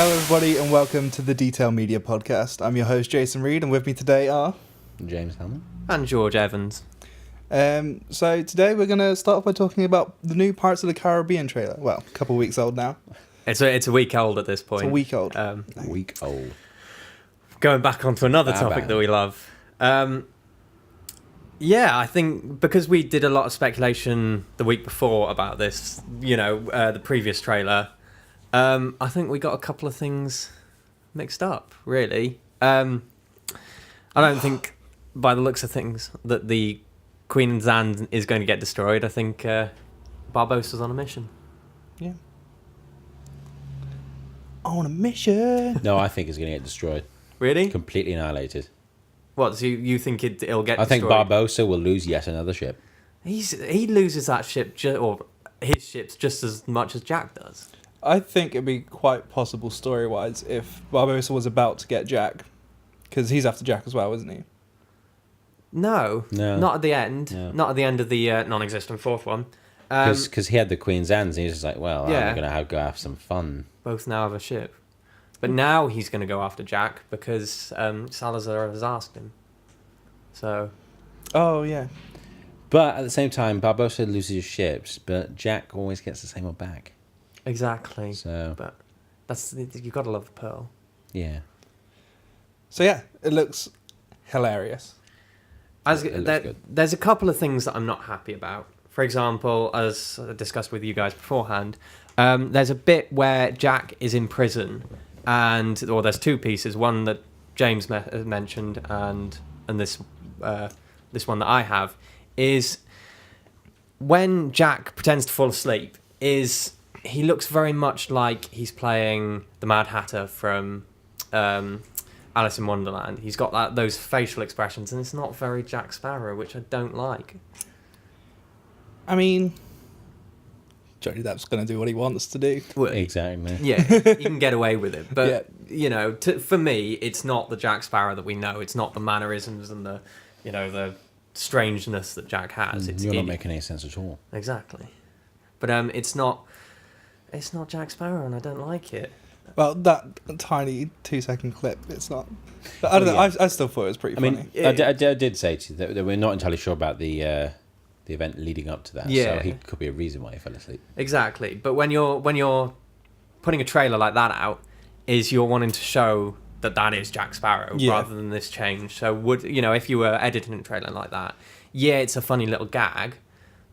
Hello everybody and welcome to the Detail Media Podcast. I'm your host Jason Reed and with me today are... James Hellman. And George Evans. So today we're going to start off by talking about the new Pirates of the Caribbean trailer. Well, a couple of weeks old now. It's a week old at this point. It's a week old. Week old. Going back onto another topic that we love. Yeah, I think because we did a lot of speculation the week before about this, the previous trailer, I think we got a couple of things mixed up, really. I don't think, by the looks of things, that the Queen Zan is going to get destroyed. I think Barbossa's on a mission. Yeah. On a mission. No, I think it's going to get destroyed. Really? Completely annihilated. What, so you think it'll get destroyed? I think Barbossa will lose yet another ship. He loses that ship, or his ships, just as much as Jack does. I think it'd be quite possible story-wise if Barbossa was about to get Jack. Because he's after Jack as well, isn't he? No, not at the end. No. Not at the end of the non-existent fourth one. Because he had the Queen's Ands and he was just like, well, Yeah. I'm going to go have some fun. Both now have a ship. But now he's going to go after Jack because Salazar has asked him. So... Oh, yeah. But at the same time, Barbossa loses his ships, but Jack always gets the same one back. Exactly. So, But you've got to love the Pearl. yeah. So yeah, it looks hilarious. It looks good. There's a couple of things that I'm not happy about. For example, as I discussed with you guys beforehand, there's a bit where Jack is in prison, or there's two pieces. One that James mentioned, and this one that I have is when Jack pretends to fall asleep. He looks very much like he's playing the Mad Hatter from Alice in Wonderland. He's got those facial expressions, and it's not very Jack Sparrow, which I don't like. I mean, Johnny Depp's going to do what he wants to do. Well, Exactly. yeah, he can get away with it. But, for me, it's not the Jack Sparrow that we know. It's not the mannerisms and the strangeness that Jack has. You're not making any sense at all. Exactly. But it's not Jack Sparrow, and I don't like it. Well, that tiny 2-second clip, it's not... But I don't know, I still thought it was pretty funny. I did say to you that we're not entirely sure about the event leading up to that. Yeah. So he could be a reason why he fell asleep. Exactly. But when you're putting a trailer like that out, you're wanting to show that is Jack Sparrow rather than this change. So if you were editing a trailer like that, yeah, it's a funny little gag,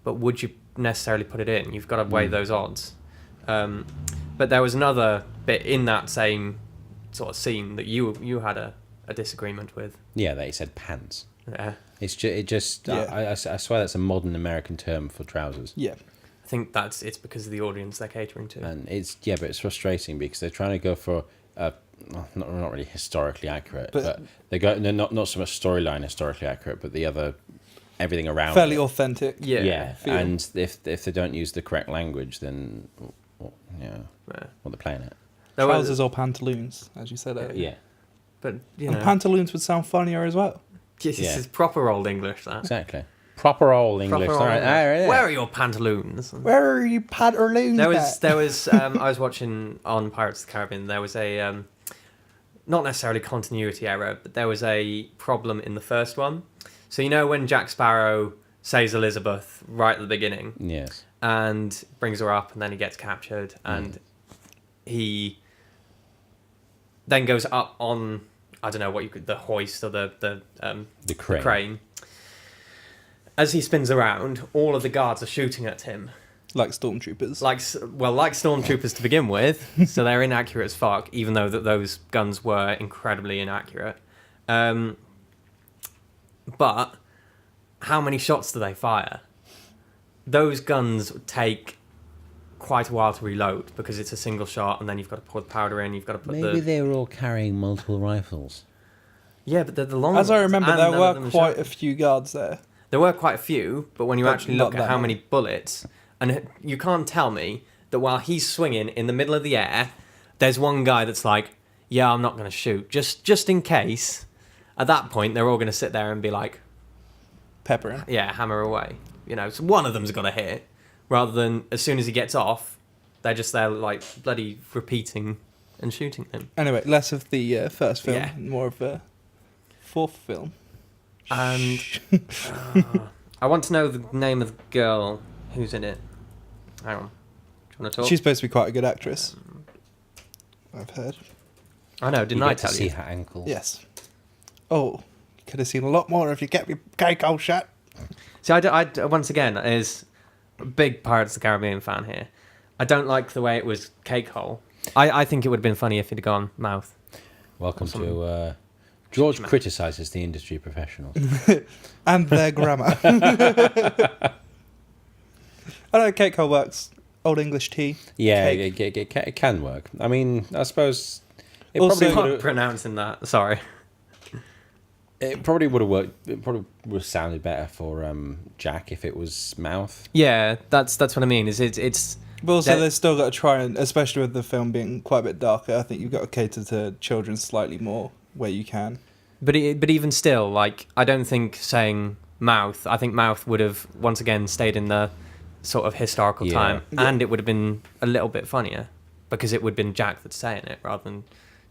but would you necessarily put it in? You've got to weigh those odds. But there was another bit in that same sort of scene that you had a disagreement with. Yeah, they said pants. Yeah. I swear that's a modern American term for trousers. Yeah. I think it's because of the audience they're catering to. And but it's frustrating because they're trying to go for not really historically accurate, but they're not so much storyline historically accurate, but the other everything around fairly it. authentic. Yeah. Feel. And if they don't use the correct language, then what they're playing at. Trousers or pantaloons, as you said earlier. Yeah. But And pantaloons would sound funnier as well. This is proper old English, that. Exactly. Proper old English. Proper old English. Yeah. Where are your pantaloons? Where are you pantaloons? There was I was watching on Pirates of the Caribbean. There was a not necessarily continuity error, but there was a problem in the first one. So when Jack Sparrow saves Elizabeth right at the beginning, Yes. and brings her up, and then he gets captured, and he then goes up on, I don't know what the hoist or the crane. As he spins around, all of the guards are shooting at him. Like stormtroopers. Like stormtroopers to begin with, so they're inaccurate as fuck, even though those guns were incredibly inaccurate. But how many shots do they fire? Those guns take quite a while to reload because it's a single shot, and then you've got to pour the powder in. You've got to put Maybe they were all carrying multiple rifles. Yeah, but they're the long As I ones, remember, and there none were of them quite shot. a few guards there. There were quite a few, but when you But actually not look at that how many. many bullets, and you can't tell me that while he's swinging in the middle of the air, there's one guy that's like, yeah, I'm not going to shoot, just in case. At that point, they're all going to sit there and be like, Peppering. yeah, hammer away. So one of them's got to hit, rather than as soon as he gets off, they're just there like bloody repeating and shooting them. Anyway, less of the first film, Yeah. and more of the fourth film. And I want to know the name of the girl who's in it. Hang on. Do you want to talk? She's supposed to be quite a good actress. I've heard. I know, didn't you I get to tell see you? her ankles. Yes. Oh, you could have seen a lot more if you kept your cake all shut. See, I once again, is a big Pirates of the Caribbean fan here. I don't like the way it was cake hole. I think it would have been funny if it'd gone mouth. Welcome to George criticises the industry professionals. And their grammar. I know cake hole works. Old English tea. Yeah, Cake. it can work. I mean, I suppose it Also- probably I'm would've- pronouncing that. Sorry. it probably would have worked. It probably would have sounded better for Jack if it was mouth. Yeah, that's what I mean. It's But also, That- they've still got to try and, especially with the film being quite a bit darker, I think you've got to cater to children slightly more where you can. but even still, like, I don't think saying mouth. I think mouth would have once again stayed in the sort of historical Yeah. time, Yeah. and it would have been a little bit funnier because it would have been Jack that's saying it rather than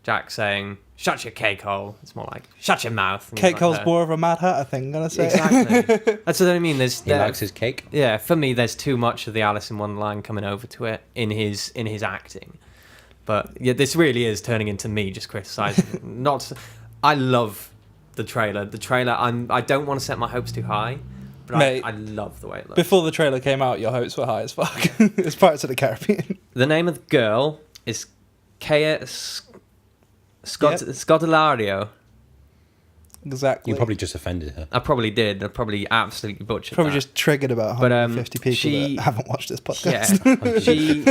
Jack saying "shut your cake hole." It's more like "shut your mouth." And Cake like hole's that. more of a Mad Hatter thing, I'm going to say. Exactly. That's what I mean. He likes his cake. Yeah, for me, there's too much of the Alice in Wonderland coming over to it in his acting. But yeah, this really is turning into me just criticizing. Not, I love the trailer. The trailer. I don't want to set my hopes too high, but Mate, I love the way it looks. Before the trailer came out, your hopes were high as fuck. It's Pirates of the Caribbean. The name of the girl is Kea Scodelario. Exactly. You probably just offended her. I probably did. I probably absolutely butchered Probably that. just triggered about But, 150 people she- that haven't watched this podcast. Yeah, she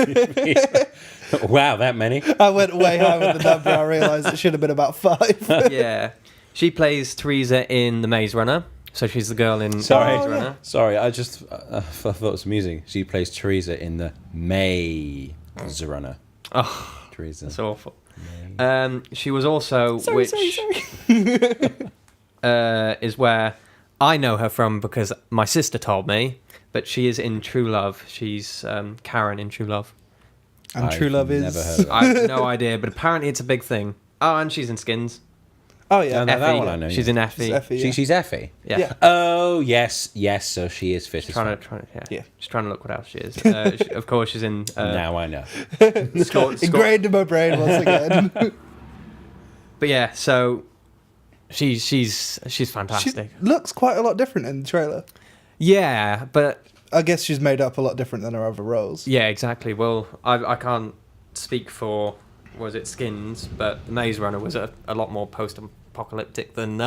Wow, that many. I went way high with the number. I realised it should have been about 5. yeah. She plays Teresa in The Maze Runner. So she's the girl in Sorry. Maze Oh, yeah. Runner. Sorry, I thought it was amusing. She plays Teresa in the Maze Runner. Oh, Teresa. that's awful. She was also, Sorry. is where I know her from because my sister told me, but she is in True Love. She's Karen in True Love. And I've True Love is... never heard of I have no idea, but apparently it's a big thing. Oh, and she's in Skins. Oh, yeah. No, that Effie. one I know, She's yeah. in Effie. It's Effie, yeah. She's Effie. Yeah. Yeah. Oh, yes. So she is fit as Trying fuck. to, yeah. Yeah. She's trying to look what else she is. Of course, she's in. Now I know. Ingrained in my brain once again. But yeah, so she's She fantastic. looks quite a lot different in the trailer. Yeah, but I guess she's made up a lot different than her other roles. yeah, exactly. Well, I can't speak for was it Skins, but The Maze Runner was a lot more post-apocalyptic than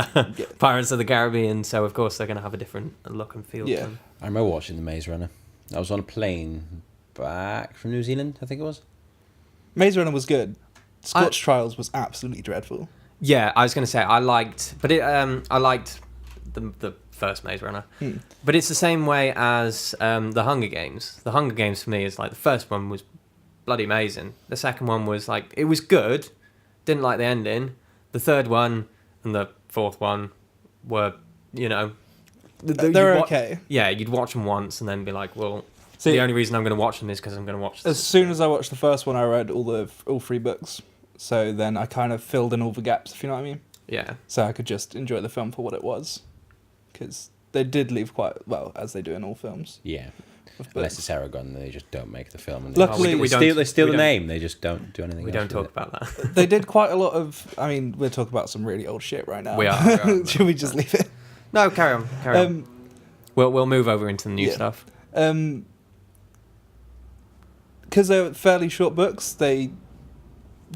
Pirates of the Caribbean. So of course they're going to have a different look and feel. Yeah. To them. I remember watching The Maze Runner. I was on a plane back from New Zealand, I think it was. Maze Runner was good. Scotch Trials was absolutely dreadful. Yeah, I was going to say I liked the first Maze Runner, but it's the same way as the Hunger Games. The Hunger Games for me is like the first one was bloody amazing. The second one was like it was good, didn't like the ending. The third one and the fourth one were they're okay. Yeah, you'd watch them once and then be like, well, See, the only reason I'm going to watch them is because I'm going to watch. as soon as I watched the first one, I read all 3 books. So then I kind of filled in all the gaps, if you know what I mean. Yeah. So I could just enjoy the film for what it was. Because they did leave quite well, as they do in all films. Yeah. with Unless books. it's Aragon, they just don't make the film. And Luckily- they we don't- steal, they steal we the don't- name. They just don't do anything We else don't with talk it. about that. They did quite a lot of... I mean, we're talking about some really old shit right now. We are. Should we just leave it? No, carry on. We'll move over into the new Yeah. stuff. Because they're fairly short books, they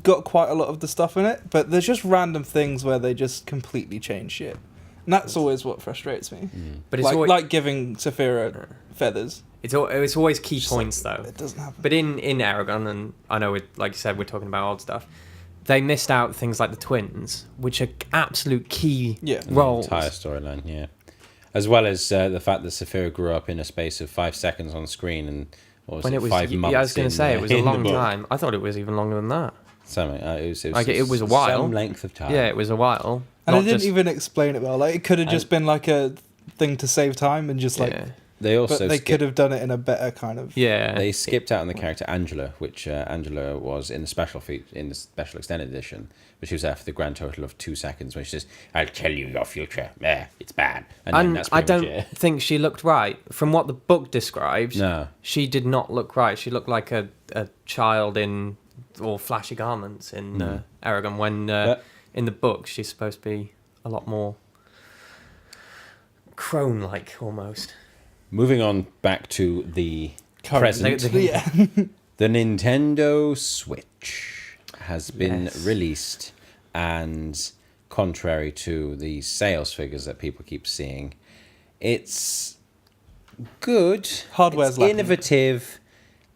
got quite a lot of the stuff in it, but there's just random things where they just completely change shit. And that's always what frustrates me. But it's Like, always, like giving Saphira feathers. it's always key points though. It doesn't happen. But in Aragon, and I know, like you said, we're talking about old stuff. They missed out things like the twins, which are absolute key Yeah. The roles. entire storyline, yeah. As well as the fact that Saphira grew up in a space of 5 seconds on screen and what was When it was, 5 months. yeah, I was going in, to say it was a in the long book. time. I thought it was even longer than that. Something. It Like, it was a while. Some length of time. Yeah, it was a while. And I Not didn't just- even explain it well. Like, it could have just been like a thing to save time and just like Yeah. They also but they could have done it in a better kind of. Yeah. They skipped out on the character Angela, which Angela was in the special extended edition, but she was there for the grand total of 2 seconds. When she says, "I'll tell you your future. It's bad," and then that's I pretty don't much it. think she looked right. From what the book describes, No. she did not look right. She looked like a child in all flashy garments in Aragon. When in the book, she's supposed to be a lot more crone-like almost. Moving on back to the Current. present, Yeah. the Nintendo Switch has been Yes. released, and contrary to the sales figures that people keep seeing, it's good. Hardware's it's lacking. innovative,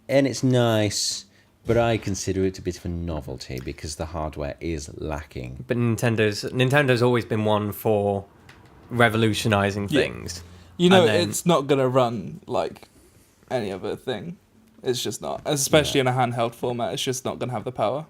and it's nice, but I consider it a bit of a novelty because the hardware is lacking. But Nintendo's always been one for revolutionizing Yeah. things. You know, And then- it's not going to run like any other thing. It's just not. Especially in a handheld format, it's just not going to have the power.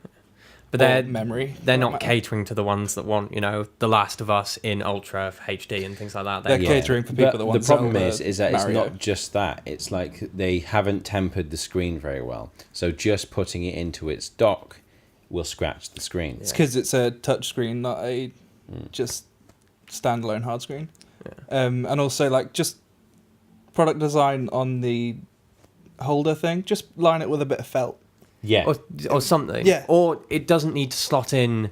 But or they're memory. They're for not that matter. catering to the ones that want, The Last of Us in Ultra HD and things like that. They're They're- catering for people But that want the problem Zelda, is that Mario. it's not just that. It's like they haven't tempered the screen very well. So just putting it into its dock will scratch the screen. It's because it's a touch screen, not a just standalone hard screen. And also, like, just product design on the holder thing, just line it with a bit of felt. Yeah. or something. Yeah. Or it doesn't need to slot in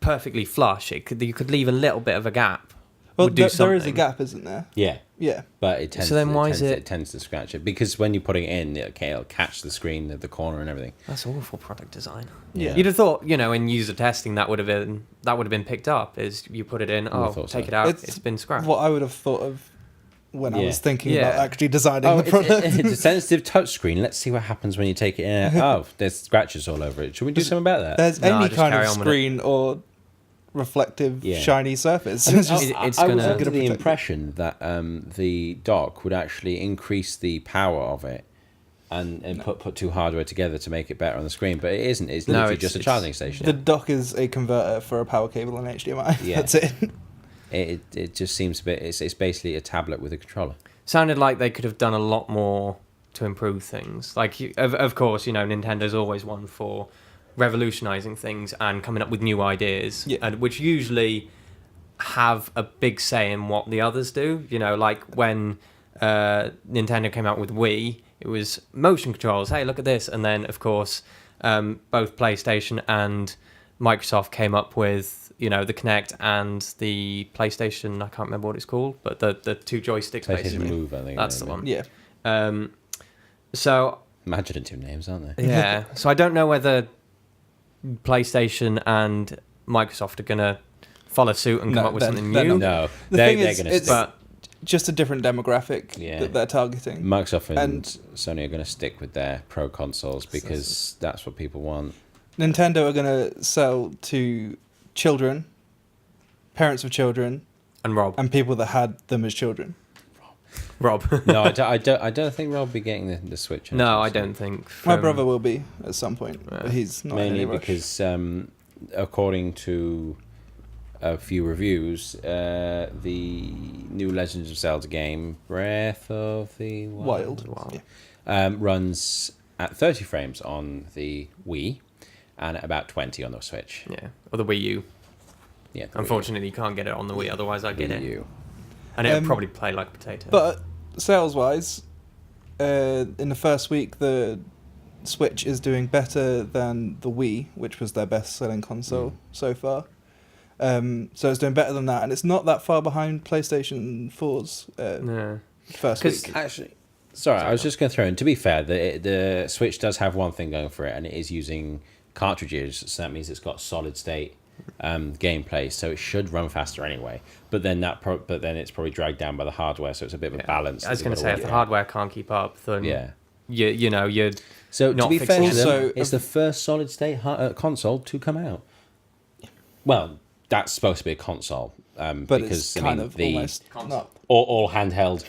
perfectly flush. You could leave a little bit of a gap. Well, would do there is a something. gap, isn't there? Yeah. Yeah. But it tends. So then why it is tends, it- it tends to scratch it because when you're putting it in, it'll catch the screen at the corner and everything. That's awful product design. Yeah. You'd have thought, in user testing that would have been picked up. Is you put it in, I thought take so. it out, It's it's been scratched. What I would have thought of when I Yeah. was thinking Yeah. about actually designing the product. It's a sensitive touchscreen. Let's see what happens when you take it in. Oh, there's scratches all over it. Should we do something about that? There's No, any just kind carry of on with it. screen or reflective, Yeah. shiny surface. I, It's just- It's I was gonna- under gonna the protect it. impression that the dock would actually increase the power of it and put two hardware together to make it better on the screen, but it isn't. It's No, literally it's- just a it's- charging station. the dock is a converter for a power cable and HDMI. Yeah. That's it. It just seems a bit. It's basically a tablet with a controller. Sounded like they could have done a lot more to improve things. Like, of course, Nintendo's always one for revolutionizing things and coming up with new ideas, Yeah. and which usually have a big say in what the others do. Like when Nintendo came out with Wii, it was motion controls. Hey, look at this, and then of course, both PlayStation and Microsoft came up with the Kinect and the PlayStation. I can't remember what it's called, but the two joysticks PlayStation basically. Move, I think. That's the one. Yeah. So Imaginative names, aren't they? yeah, so I don't know whether PlayStation and Microsoft are gonna follow suit and come No, up with they're- something they're new. No, The they're thing is, going to it's- stick. But Just a different demographic Yeah. that they're targeting. Microsoft and and- Sony are going to stick with their pro consoles because that's what people want. Nintendo are going to sell to children, parents of children, and Rob, and people that had them as children. Rob. No, I don't think Rob will be getting the Switch. No, I anytime don't think. My from- brother will be at some point, Yeah. but he's soon. not in Mainly any rush. because, according to a few reviews, the new Legends of Zelda game, Breath of the Wild. Wild. Yeah. runs at 30 frames on the Wii and at about 20 on the Switch. Yeah, or the Wii U. Yeah, the Unfortunately, you can't get it on the Wii. Otherwise, I'd get Wii it, U. and it'll Um, probably play like a potato. But sales-wise, in the first week, the Switch is doing better than the Wii, which was their best-selling console so far. So it's doing better than that, and it's not that far behind PlayStation 4's yeah. first 'Cause week. Actually, sorry, I was just going to throw in. To be fair, the Switch does have one thing going for it, and it is using cartridges. So that means it's got solid state gameplay, so it should run faster anyway. But then it's probably dragged down by the hardware, so it's a bit of a balance. I was that going you've to gotta say, if work the out. hardware can't keep up, then Yeah. you're So to not be fair, fixing to it. them, Also, it's the first solid state console to come out. Well, that's supposed to be a console, but because it's kind of the almost not. all handheld.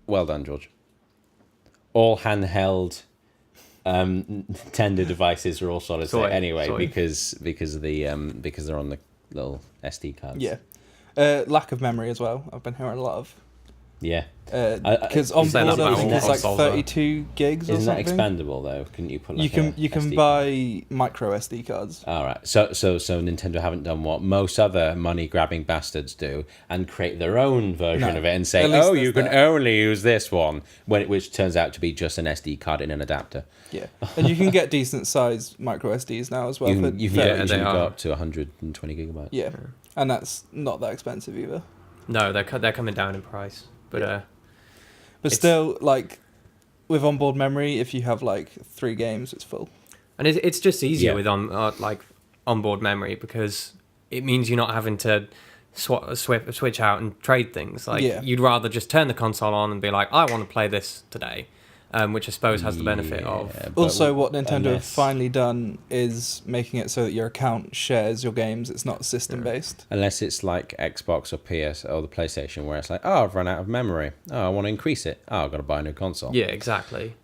Well done, George. All handheld Nintendo devices are all solid state Sorry, anyway sorry. because of the because they're on the little SD cards. Yeah. Lack of memory as well. I've been hearing a lot of Yeah. Because on say board that's I about think all it's like consoles are. 32 gigs or Isn't that something. expandable though? Couldn't you put You like can a you can SD buy micro SD cards. All right, so Nintendo haven't done what most other money-grabbing bastards do and create their own version No, of it and at say, least "Oh, there's you can that. only use this one," which turns out to be just an SD card in an adapter. Yeah, and you can get decent sized micro SDs now as well. You for can Yeah, usually they go are. up to 120 gigabytes. yeah, and that's not that expensive either. No, they're coming down in price, but But It's- still, like with onboard memory, if you have like 3 games, it's full. and it's just easier Yeah. with onboard memory because it means you're not having to switch out and trade things. Like Yeah. you'd rather just turn the console on and be like, I want to play this today, which I suppose has the benefit of. Yeah, but Also, what Nintendo have unless- finally done is making it so that your account shares your games. It's not system based. Unless it's like Xbox or PS or the PlayStation, where it's like, oh, I've run out of memory. Oh, I want to increase it. Oh, I've got to buy a new console. Yeah, exactly.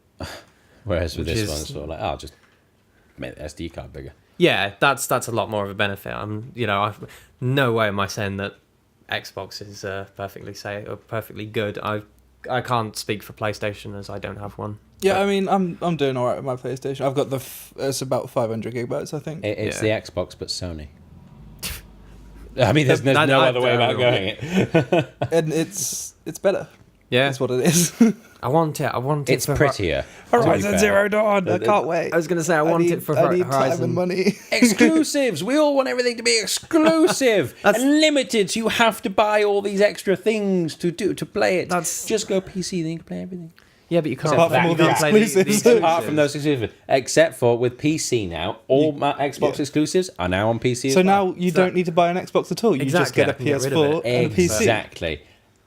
Whereas with Which this is- one, it's sort of like, oh, just make the SD card bigger. Yeah, that's a lot more of a benefit. I've no way am I saying that Xbox is perfectly good. I can't speak for PlayStation as I don't have one. Yeah, I mean, I'm doing alright with my PlayStation. I've got it's about 500 gigabytes, I think. It's Yeah. the Xbox, but Sony. I mean, there's no other way about going it. And it's better. Yeah, That's what it is. I want it. It's for prettier. to be Horizon fair. Zero Dawn. I can't wait. I was going to say I want it for I need Horizon. time and money. Exclusives. We all want everything to be exclusive and limited. So you have to buy all these extra things to play it. That's- Just go PC, then you can play everything. Yeah, but you can't. Apart from you all can't the play exclusives. Apart from those exclusives, except for with PC now, all my Xbox Yeah. exclusives are now on PC. So as well. now you don't need to buy an Xbox at all. You just Exactly, get a I can get rid of PS4 it. and a PC. Exactly.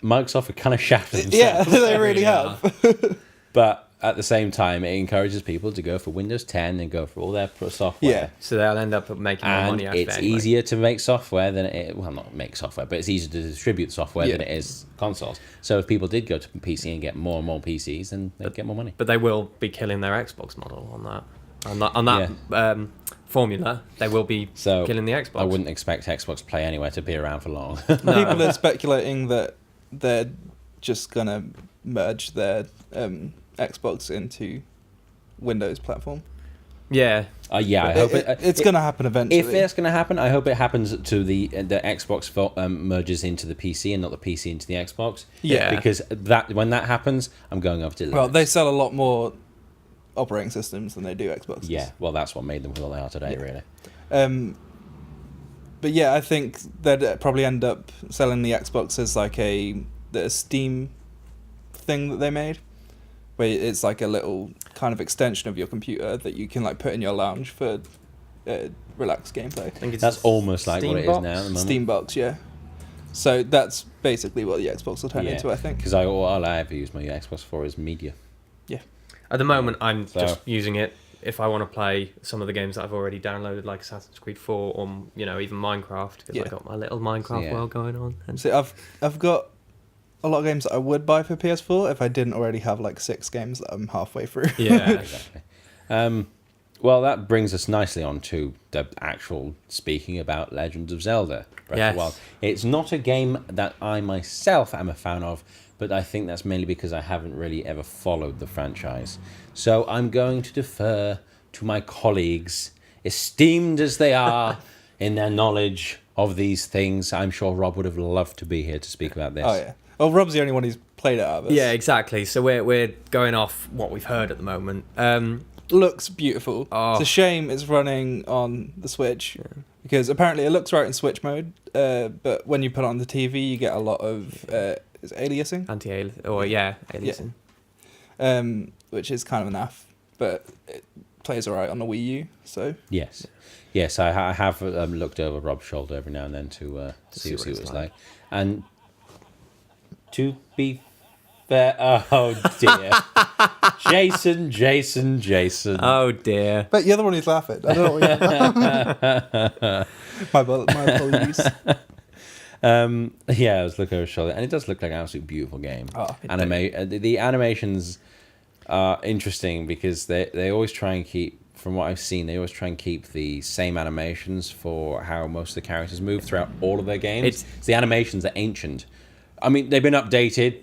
Microsoft have kind of shafted Yeah, themselves. they really have. But at the same time, it encourages people to go for Windows 10 and go for all their software. Yeah. So they'll end up making more And money out of it. it's anyway. easier to make software than not make software, but it's easier to distribute software than Yeah. it is consoles. So if people did go to PC and get more and more PCs, then they'd get more money. But they will be killing their Xbox model on that formula. They will be So killing the Xbox. I wouldn't expect Xbox Play Anywhere to be around for long. People are speculating that they're just gonna merge their Xbox into Windows platform. Yeah, I hope It's gonna happen eventually. If that's going to happen, I hope it happens to the Xbox merges into the PC and not the PC into the Xbox. Yeah. Because when that happens, I'm going over to Linux. Well, they sell a lot more operating systems than they do Xboxes. Yeah, well, that's what made them what they are today, Yeah. really. But yeah, I think they'd probably end up selling the Xbox as like a Steam thing that they made, where it's like a little kind of extension of your computer that you can like put in your lounge for relaxed gameplay. I think it's That's almost like what it is Steambox. now at the moment. Steam box, yeah. So that's basically what the Xbox will turn Yeah. into, I think. Because all I ever use my Xbox for is media. At the moment, I'm So- just using it if I want to play some of the games that I've already downloaded, like Assassin's Creed 4 or even Minecraft, because Yeah. I got my little Minecraft Yeah. world going on. And So I've got a lot of games that I would buy for PS4 if I didn't already have like 6 games that I'm halfway through. yeah, Exactly. Well, that brings us nicely on to the actual speaking about Legends of Zelda Breath of Yes. the Wild. It's not a game that I myself am a fan of, but I think that's mainly because I haven't really ever followed the franchise. So I'm going to defer to my colleagues, esteemed as they are in their knowledge of these things. I'm sure Rob would have loved to be here to speak about this. Oh yeah. Well, Rob's the only one who's played it out of us. yeah, exactly. So we're going off what we've heard at the moment. Looks beautiful. Oh. It's a shame it's running on the Switch because apparently it looks right in Switch mode, but when you put it on the TV, you get a lot of is it aliasing, Aliasing. which is kind of an naff, but it plays alright on the Wii U. So Yes. Yes, I have looked over Rob's shoulder every now and then to see what it's like. And to be fair, oh dear. Jason. Oh dear. but you're the one who's laughing. I don't know what you're about. my apologies. Yeah, I was looking over his shoulder, and it does look like an absolutely beautiful game. Oh, The animations are interesting because they always try and keep, from what I've seen, they always try and keep the same animations for how most of the characters move throughout all of their games. The animations are ancient. I mean, they've been updated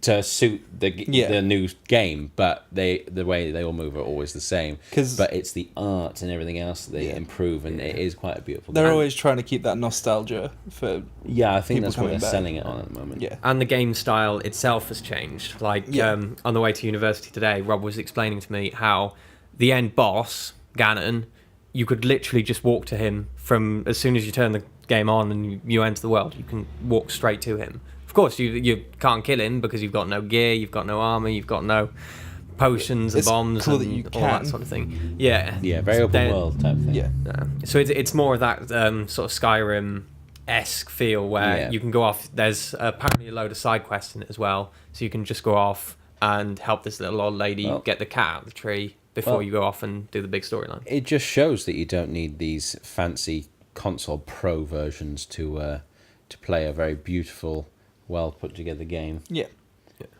to suit the new game, but the way they all move are always the same. But it's the art and everything else that they improve, and it is quite a beautiful game. They're always trying to keep that nostalgia for I think that's what they're back. selling it on at the moment. Yeah. And the game style itself has changed. Like, on the way to university today, Rob was explaining to me how the end boss, Ganon, you could literally just walk to him from as soon as you turn the game on and you enter the world. You can walk straight to him. Of course, you can't kill him because you've got no gear, you've got no armor, you've got no potions and bombs cool and that you all that sort of thing. Yeah. Yeah, very open world type thing. Yeah. So it's more of that sort of Skyrim-esque feel where you can go off. There's apparently a load of side quests in it as well, so you can just go off and help this little old lady get the cat out of the tree before you go off and do the big storyline. It just shows that you don't need these fancy console pro versions to play a very beautiful, well put together game. Yeah.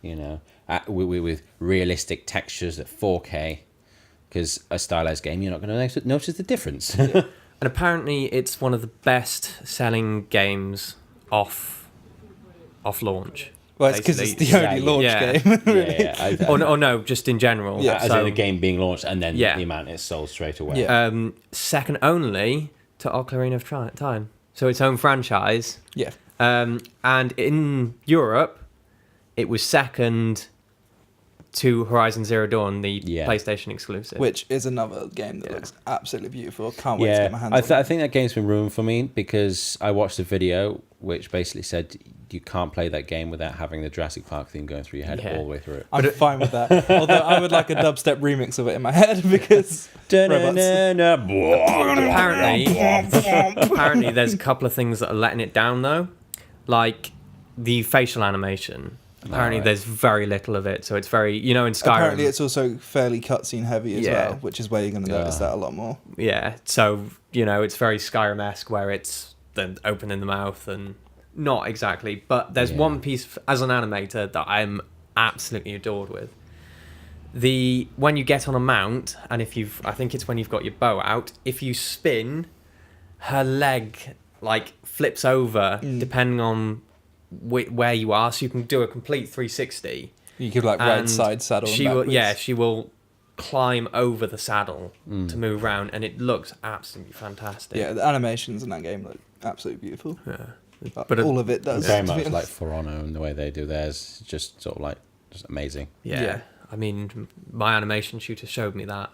You know, with realistic textures at 4K, because a stylized game, you're not going to notice the difference. And apparently, it's one of the best-selling games off launch. Well, it's because it's the only launch game. Really. Or no, just in general. Yeah, as in the game being launched and then the amount it's sold straight away. Yeah. Second only to Ocarina of Time. So its own franchise. Yeah. And in Europe, it was second to Horizon Zero Dawn, the PlayStation exclusive. Which is another game that looks absolutely beautiful. Can't wait to get my hands on it. I think that game's been ruined for me because I watched a video which basically said you can't play that game without having the Jurassic Park theme going through your head all the way through it. I'm fine with that. Although I would like a dubstep remix of it in my head because apparently there's a couple of things that are letting it down though, like the facial animation. Apparently there's very little of it, so it's very, in Skyrim. Apparently it's also fairly cutscene heavy as well, which is where you're going to notice that a lot more. Yeah, so, it's very Skyrim-esque where it's the open in the mouth and not exactly, but there's one piece as an animator that I'm absolutely adored with. When you get on a mount, and I think it's when you've got your bow out, if you spin, her leg flips over depending on where you are, so you can do a complete 360. You could right side saddle. She will climb over the saddle to move around, and it looks absolutely fantastic. Yeah, the animations in that game look absolutely beautiful. Yeah, but all of it does. Very much like For Honor, and the way they do theirs, just sort of just amazing. Yeah. I mean, my animation shooter showed me that,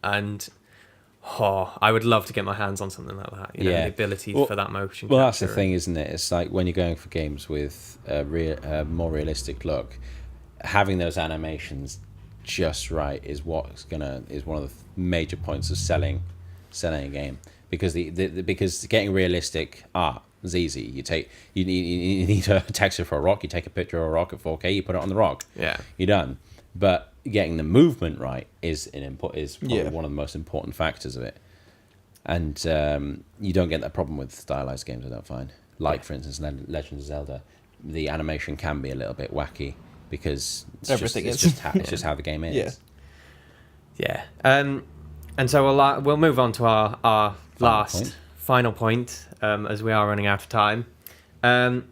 and I would love to get my hands on something like that. The ability for that motion. Well, that's the thing, isn't it? It's like when you're going for games with a more realistic look, having those animations just right is one of the major points of selling a game, because because getting realistic art is easy. You need a texture for a rock. You take a picture of a rock at 4K. You put it on the rock. Yeah, you're done. But getting the movement right is probably one of the most important factors of it, and you don't get that problem with stylized games. I don't find, for instance, Legend of Zelda, the animation can be a little bit wacky because it's just how the game is. Yeah. And so we'll move on to our final point, as we are running out of time. The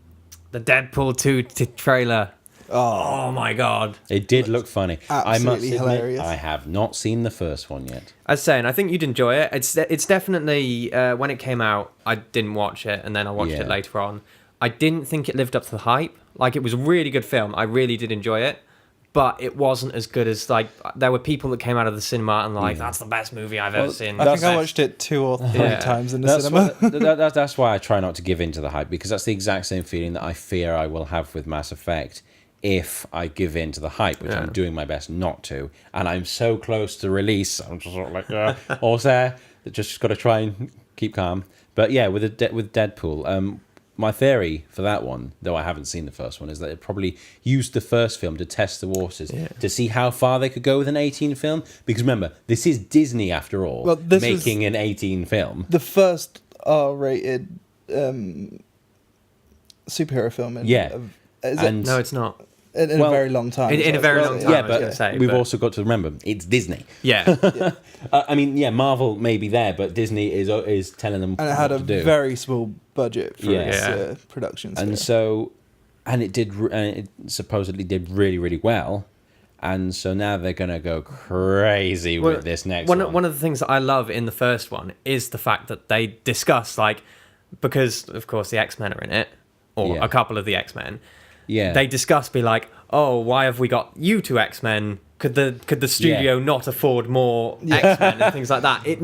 Deadpool 2 trailer. Oh my god! It did look funny. Absolutely I must admit, hilarious. I have not seen the first one yet. I was saying, I think you'd enjoy it. It's definitely when it came out, I didn't watch it, and then I watched it later on. I didn't think it lived up to the hype. It was a really good film. I really did enjoy it, but it wasn't as good as there were people that came out of the cinema and that's the best movie I've ever seen. I think I watched it 2 or 3 times in the cinema. That's why I try not to give in to the hype, because that's the exact same feeling that I fear I will have with Mass Effect if I give in to the hype, which I'm doing my best not to. And I'm so close to release, I'm just sort of all's there. Just got to try and keep calm. But yeah, with Deadpool, my theory for that one, though I haven't seen the first one, is that it probably used the first film to test the waters, to see how far they could go with an 18 film. Because remember, this is Disney after all, making an 18 film. The first R-rated superhero film. No, it's not. In a very long time. In a very long time. Yeah, but we've also got to remember it's Disney. Yeah. I mean, Marvel may be there, but Disney is telling them. And it had what to do. Very small budget for its productions. And so, and it supposedly did really, really well. And so now they're going to go crazy with this next one. One of the things that I love in the first one is the fact that they discuss, like, because, of course, the X-Men are in it, or a couple of the X-Men. Yeah. They discuss, be like, oh, why have we got you two X-Men? Could the studio not afford more X-Men and things like that? It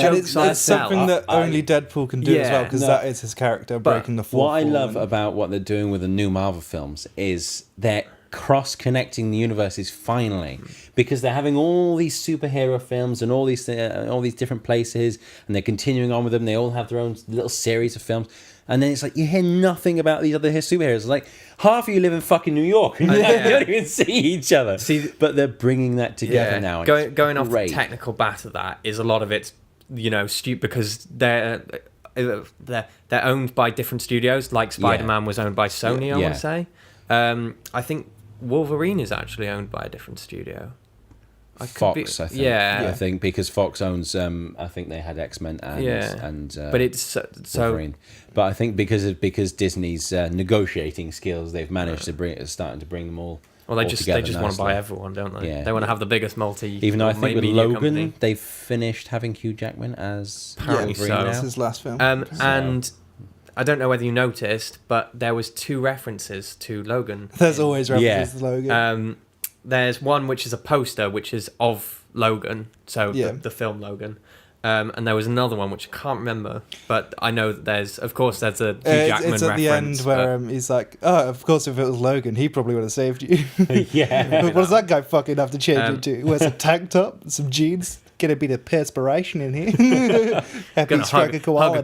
jokes on it's something that only Deadpool can do as well, because that is his character breaking the fourth wall. What I love about what they're doing with the new Marvel films is they're cross-connecting the universes finally, because they're having all these superhero films and all these different places, and they're continuing on with them. They all have their own little series of films, and then it's like you hear nothing about these other superheroes. Like half of you live in fucking New York, and you don't even see each other. But they're bringing that together now. Going off the technical bat of that is a lot of it's stupid, because they're owned by different studios. Like Spider-Man was owned by Sony, I want to say. I think Wolverine is actually owned by a different studio. Fox, I think. Yeah. I think because Fox owns. I think they had X-Men and. But it's so. Wolverine. But I think because Disney's negotiating skills, they've managed to starting to bring them all. Well, they just want to buy everyone, don't they? Yeah. They want to have the biggest Even though I think with Logan, company. they've finished having Hugh Jackman as Apparently Wolverine so. now. It's his last film. And I don't know whether you noticed, but there was 2 references to Logan. There's always references to Logan. There's one which is a poster, which is of Logan, so the film Logan. And there was another one which I can't remember, but I know that there's a Hugh Jackman reference. It's at the end where he's like, oh, of course, if it was Logan, he probably would have saved you. What does that guy fucking have to change into? He wears a tank top, some jeans. Gonna be the perspiration in here. Happy strike a koala.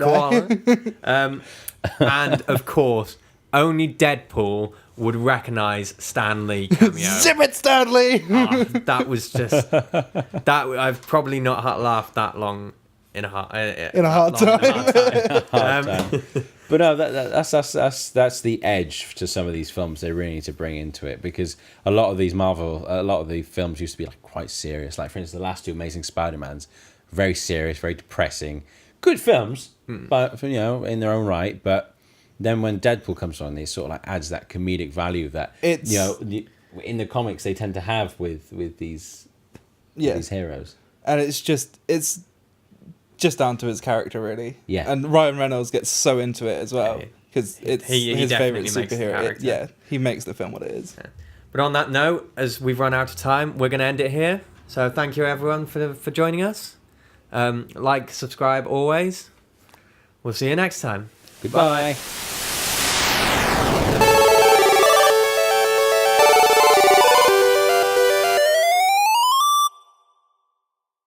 And of course, only Deadpool would recognise Stan Lee cameo. Zip it, Stanley! That was just that. I've probably not laughed that long in a hard time. But no, that's the edge to some of these films they really need to bring into it, because a lot of the films used to be like quite serious. Like for instance, the last 2 Amazing Spider-Mans, very serious, very depressing, good films, but in their own right. But then when Deadpool comes on, it sort of like adds that comedic value that in the comics they tend to have with these heroes. And it's just down to his character, really. Yeah. And Ryan Reynolds gets so into it as well, because it's his favourite superhero. He makes the film what it is. Yeah. But on that note, as we've run out of time, we're going to end it here. So thank you, everyone, for joining us. Like, subscribe always. We'll see you next time. Goodbye. Bye.